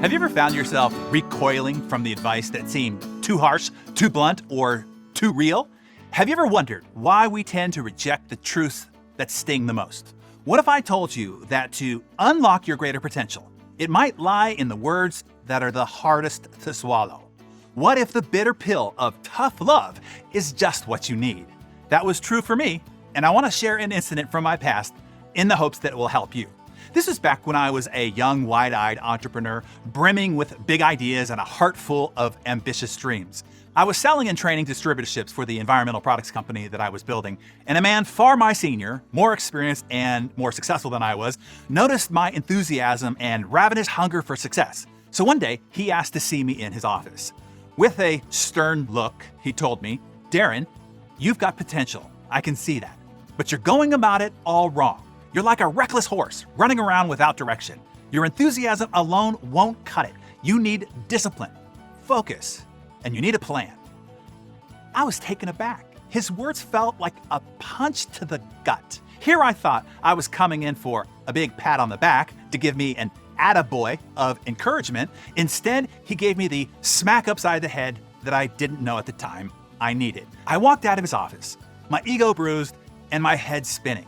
Have you ever found yourself recoiling from the advice that seemed too harsh, too blunt, or too real? Have you ever wondered why we tend to reject the truths that sting the most? What if I told you that to unlock your greater potential, it might lie in the words that are the hardest to swallow? What if the bitter pill of tough love is just what you need? That was true for me, and I want to share an incident from my past in the hopes that it will help you. This is back when I was a young, wide-eyed entrepreneur, brimming with big ideas and a heart full of ambitious dreams. I was selling and training distributorships for the environmental products company that I was building, and a man far my senior, more experienced and more successful than I was, noticed my enthusiasm and ravenous hunger for success. So one day, he asked to see me in his office. With a stern look, he told me, "Darren, you've got potential. I can see that. But you're going about it all wrong. You're like a reckless horse running around without direction. Your enthusiasm alone won't cut it. You need discipline, focus, and you need a plan." I was taken aback. His words felt like a punch to the gut. Here I thought I was coming in for a big pat on the back to give me an attaboy of encouragement. Instead, he gave me the smack upside the head that I didn't know at the time I needed. I walked out of his office, my ego bruised and my head spinning.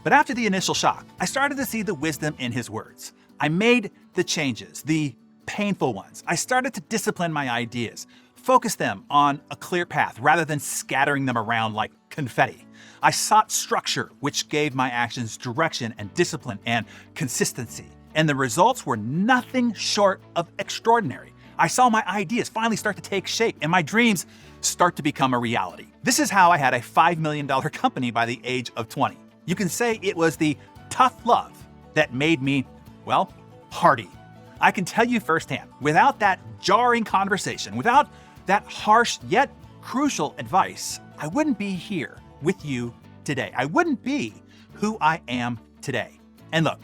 But after the initial shock, I started to see the wisdom in his words. I made the changes, the painful ones. I started to discipline my ideas, focus them on a clear path rather than scattering them around like confetti. I sought structure, which gave my actions direction and discipline and consistency. And the results were nothing short of extraordinary. I saw my ideas finally start to take shape and my dreams start to become a reality. This is how I had a $5 million company by the age of 20. You can say it was the tough love that made me, well, hardy. I can tell you firsthand, without that jarring conversation, without that harsh yet crucial advice, I wouldn't be here with you today. I wouldn't be who I am today. And look,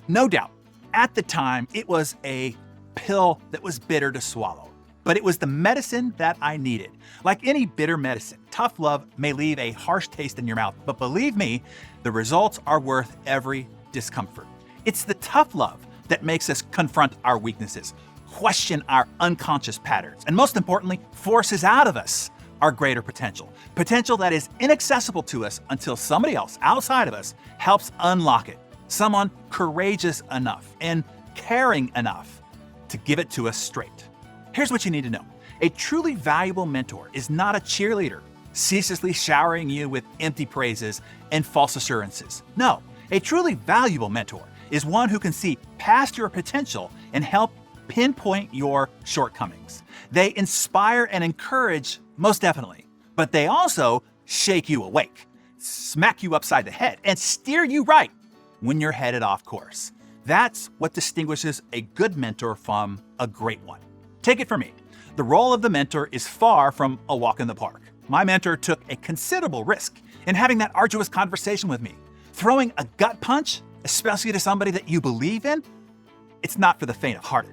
no doubt, at the time, it was a pill that was bitter to swallow. But it was the medicine that I needed. Like any bitter medicine, tough love may leave a harsh taste in your mouth, but believe me, the results are worth every discomfort. It's the tough love that makes us confront our weaknesses, question our unconscious patterns, and most importantly, forces out of us our greater potential. Potential that is inaccessible to us until somebody else outside of us helps unlock it. Someone courageous enough and caring enough to give it to us straight. Here's what you need to know. A truly valuable mentor is not a cheerleader, ceaselessly showering you with empty praises and false assurances. No, a truly valuable mentor is one who can see past your potential and help pinpoint your shortcomings. They inspire and encourage, most definitely, but they also shake you awake, smack you upside the head, and steer you right when you're headed off course. That's what distinguishes a good mentor from a great one. Take it from me. The role of the mentor is far from a walk in the park. My mentor took a considerable risk in having that arduous conversation with me. Throwing a gut punch, especially to somebody that you believe in, it's not for the faint of heart.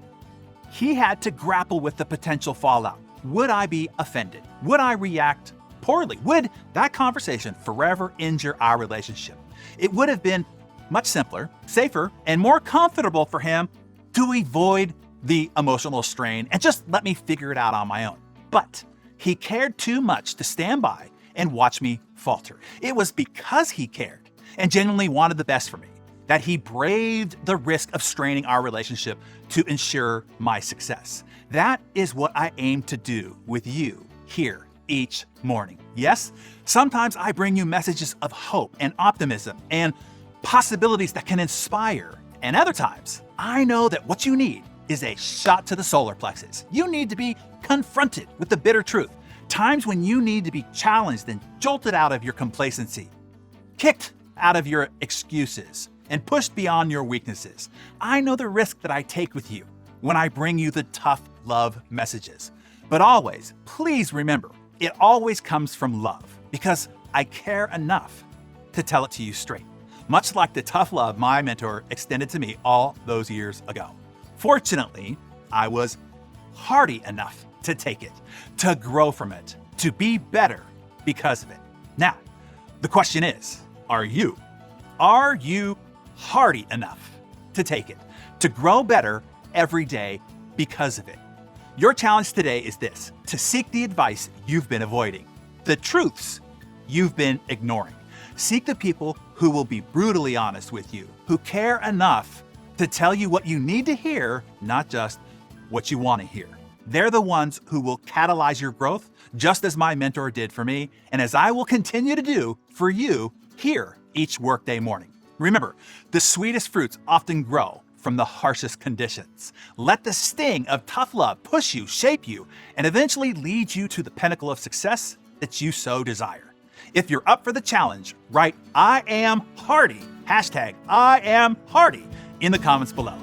He had to grapple with the potential fallout. Would I be offended? Would I react poorly? Would that conversation forever injure our relationship? It would have been much simpler, safer, and more comfortable for him to avoid the emotional strain and just let me figure it out on my own. But he cared too much to stand by and watch me falter. It was because he cared and genuinely wanted the best for me that he braved the risk of straining our relationship to ensure my success. That is what I aim to do with you here each morning. Yes, sometimes I bring you messages of hope and optimism and possibilities that can inspire. And other times, I know that what you need is a shot to the solar plexus. You need to be confronted with the bitter truth. Times when you need to be challenged and jolted out of your complacency, kicked out of your excuses, and pushed beyond your weaknesses. I know the risk that I take with you when I bring you the tough love messages. But always, please remember, it always comes from love because I care enough to tell it to you straight. Much like the tough love my mentor extended to me all those years ago. Fortunately, I was hardy enough to take it, to grow from it, to be better because of it. Now, the question is, are you? Are you hardy enough to take it, to grow better every day because of it. Your challenge today is this: to seek the advice you've been avoiding, the truths you've been ignoring. Seek the people who will be brutally honest with you, who care enough to tell you what you need to hear, not just what you want to hear. They're the ones who will catalyze your growth, just as my mentor did for me, and as I will continue to do for you here each workday morning. Remember, the sweetest fruits often grow from the harshest conditions. Let the sting of tough love push you, shape you, and eventually lead you to the pinnacle of success that you so desire. If you're up for the challenge, write "I am Hardy," hashtag "I am Hardy" in the comments below.